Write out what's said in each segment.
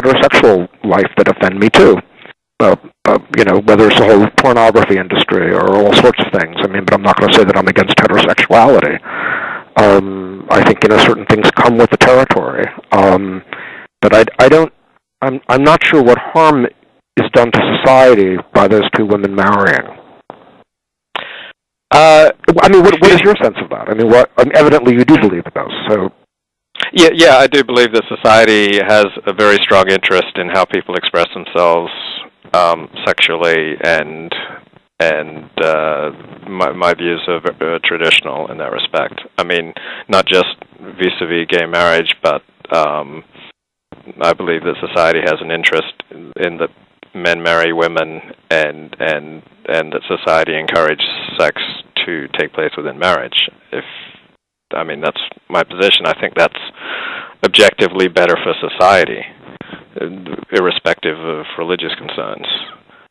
heterosexual life that offend me too. Whether it's the whole pornography industry or all sorts of things. I mean, but I'm not going to say that I'm against heterosexuality. I think certain things come with the territory. But I don't. I'm not sure what harm is done to society by those two women marrying. What is your sense of that? Evidently you do believe in those. So. Yeah, I do believe that society has a very strong interest in how people express themselves sexually, and my views are traditional in that respect. I mean, not just vis-a-vis gay marriage, but I believe that society has an interest in that men marry women, and that society encourages sex to take place within marriage. That's my position. I think that's objectively better for society, irrespective of religious concerns.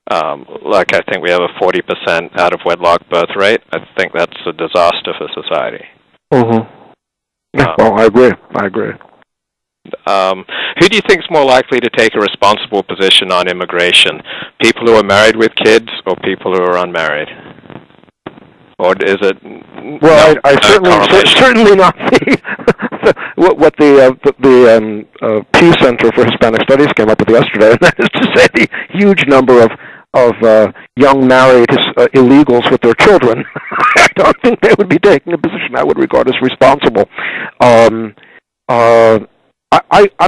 I think we have a 40% out-of-wedlock birth rate. I think that's a disaster for society. Mm-hmm. Yeah, I agree. Who do you think is more likely to take a responsible position on immigration? People who are married with kids, or people who are unmarried? Or is it? Well, I certainly not see what the Pew Center for Hispanic Studies came up with yesterday, and that is to say the huge number of young married illegals with their children. I don't think they would be taking a position I would regard as responsible. I'm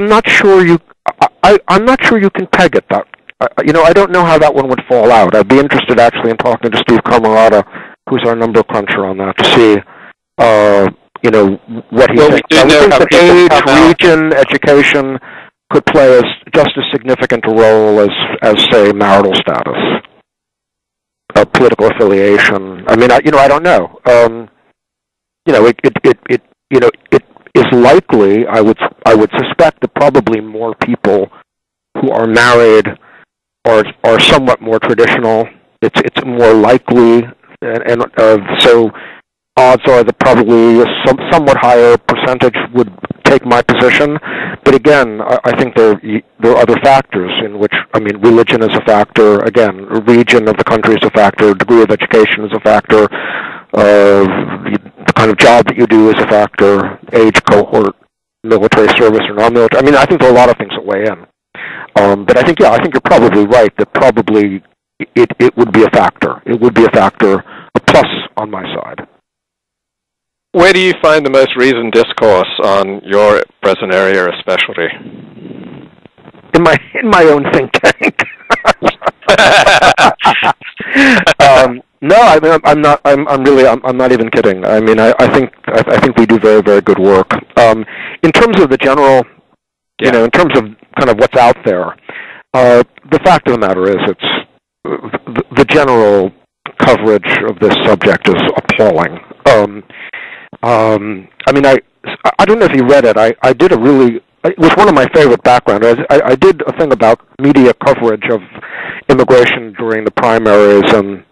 not sure I'm not sure you can peg it that. I don't know how that one would fall out. I'd be interested actually in talking to Steve Camarada, who's our number cruncher on that, to see, what he thinks. I think that age, region, education could play just as significant a role as say, marital status, political affiliation. I don't know. It is likely. I would suspect that probably more people who are married are somewhat more traditional. It's more likely. And so odds are that probably a somewhat higher percentage would take my position. But again, I think there are other factors in which, religion is a factor, again, region of the country is a factor, degree of education is a factor, the kind of job that you do is a factor, age cohort, military service or non-military. I think there are a lot of things that weigh in. But I think you're probably right that probably it would be a factor. It would be a factor, a plus on my side. Where do you find the most reasoned discourse on your present area of specialty? In my own think tank. No, I'm not. I'm not even kidding. I think we do very, very good work. In terms of the general, in terms of kind of what's out there, the fact of the matter is the general coverage of this subject is appalling. I don't know if you read it. I did it was one of my favorite backgrounds. I did a thing about media coverage of immigration during the primaries and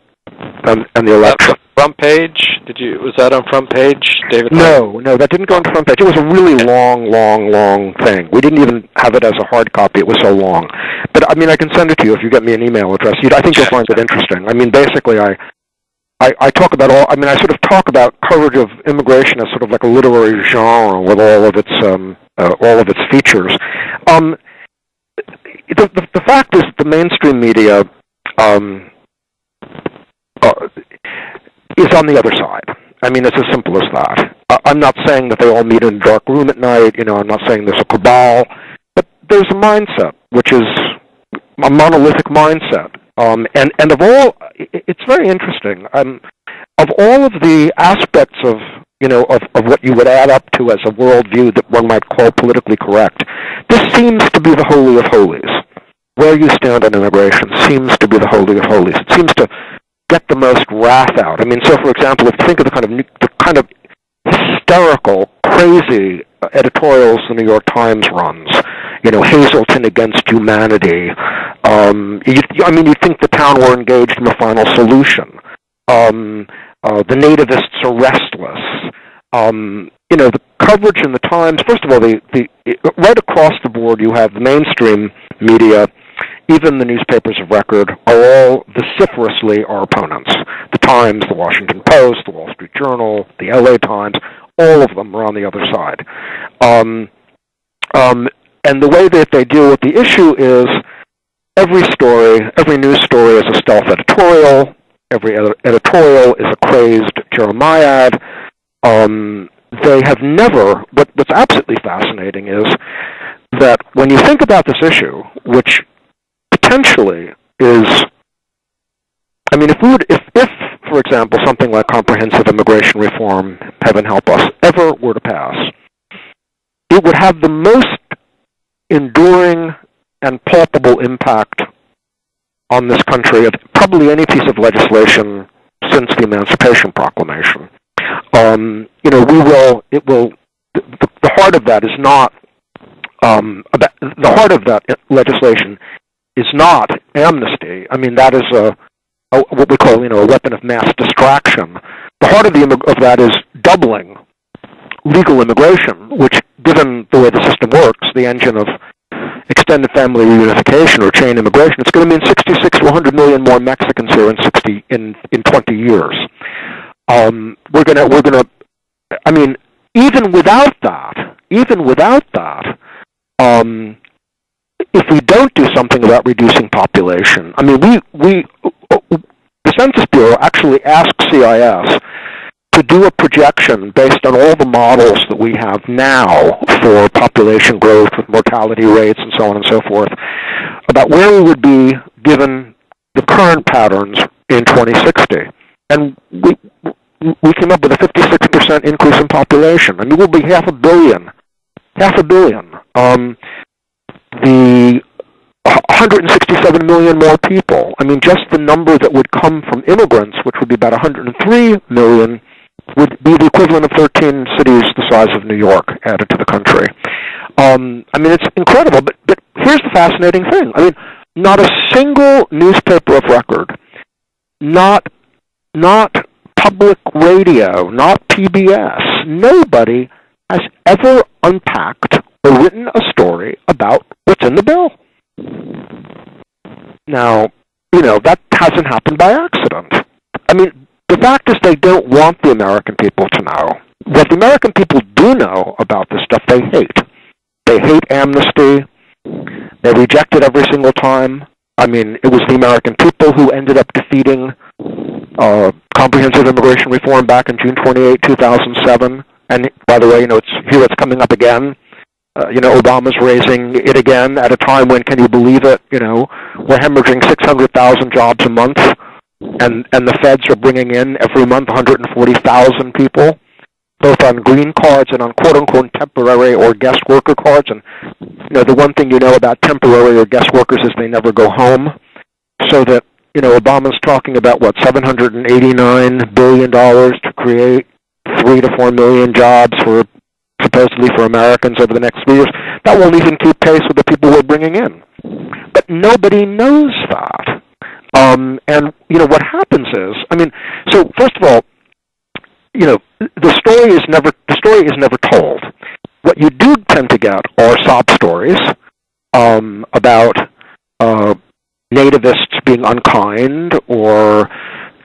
the election. Front page? Was that on front page, David? No, that didn't go on the front page. It was a really long thing. We didn't even have it as a hard copy. It was so long. But I can send it to you if you get me an email address. I think you'll find it interesting. Basically, I talk about I sort of talk about coverage of immigration as sort of like a literary genre with all of its features. The fact is, the mainstream media is on the other side. It's as simple as that. I'm not saying that they all meet in a dark room at night. I'm not saying there's a cabal, but there's a mindset, which is a monolithic mindset. And of all, it's very interesting. Of all of the aspects of what you would add up to as a worldview that one might call politically correct, this seems to be the holy of holies. Where you stand on immigration seems to be the holy of holies. It seems to get the most wrath out. So for example, if you think of the kind of hysterical, crazy editorials the New York Times runs, Hazleton against humanity. You'd think the town were engaged in a final solution. The nativists are restless. The coverage in the Times, first of all, right across the board, you have the mainstream media, even the newspapers of record, are all vociferously our opponents. The Times, the Washington Post, the Wall Street Journal, the LA Times, all of them are on the other side. And the way that they deal with the issue is every news story is a stealth editorial. Every editorial is a crazed jeremiad. They have never, what's absolutely fascinating is that when you think about this issue, which potentially is, if, for example, something like comprehensive immigration reform, heaven help us, ever were to pass, it would have the most enduring and palpable impact on this country of probably any piece of legislation since the Emancipation Proclamation. The heart of that is not, the heart of that legislation is not amnesty. That is what we call, a weapon of mass distraction. The heart of that is doubling legal immigration, which, given the way the system works, the engine of extended family reunification or chain immigration, it's going to mean 66 to 100 million more Mexicans here in 20 years. Even without that, if we don't do something about reducing population, the Census Bureau actually asked CIS to do a projection based on all the models that we have now for population growth with mortality rates and so on and so forth, about where we would be given the current patterns in 2060. And we came up with a 56% increase in population. We'll be half a billion. The 167 million more people. Just the number that would come from immigrants, which would be about 103 million, would be the equivalent of 13 cities the size of New York added to the country. It's incredible, but here's the fascinating thing. Not a single newspaper of record, not public radio, not PBS, nobody has ever unpacked or written a story about what's in the bill. Now, that hasn't happened by accident. The fact is they don't want the American people to know. What the American people do know about this stuff, they hate. They hate amnesty. They reject it every single time. It was the American people who ended up defeating comprehensive immigration reform back in June 28, 2007. And by the way, it's coming up again. Obama's raising it again at a time when, can you believe it, we're hemorrhaging 600,000 jobs a month, and the feds are bringing in every month 140,000 people, both on green cards and on quote-unquote temporary or guest worker cards. And, the one thing you know about temporary or guest workers is they never go home. So that, Obama's talking about, $789 billion to create 3 to 4 million jobs supposedly for Americans over the next 3 years. That won't even keep pace with the people we're bringing in. But nobody knows that. And what happens is, so first of all, the story is never told. What you do tend to get are sob stories about nativists being unkind, or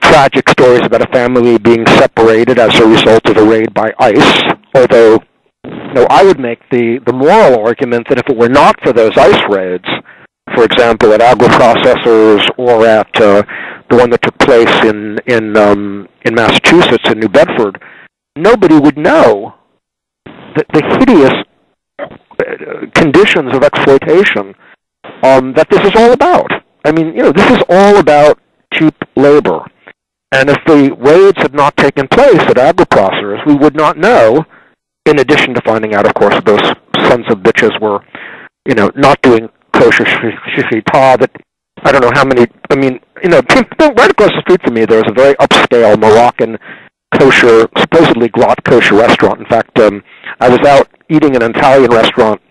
tragic stories about a family being separated as a result of a raid by ICE. Although, I would make the moral argument that if it were not for those ICE raids, for example, at agri-processors or at the one that took place in Massachusetts, in New Bedford, nobody would know the hideous conditions of exploitation that this is all about. This is all about cheap labor. And if the raids had not taken place at agri-processors, we would not know, in addition to finding out, of course, those sons of bitches were, not doing kosher shishita, that I don't know how many, right across the street from me, there's a very upscale Moroccan kosher, supposedly glot kosher restaurant. In fact, I was out eating in an Italian restaurant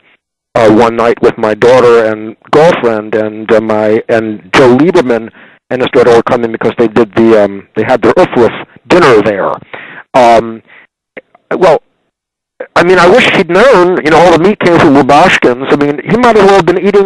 one night with my daughter and girlfriend, and Joe Lieberman and his daughter were coming because they had their Ufruf dinner there. well, I mean, I wish he'd known, all the meat came from Lubashkin's. I mean, he might as well have been eating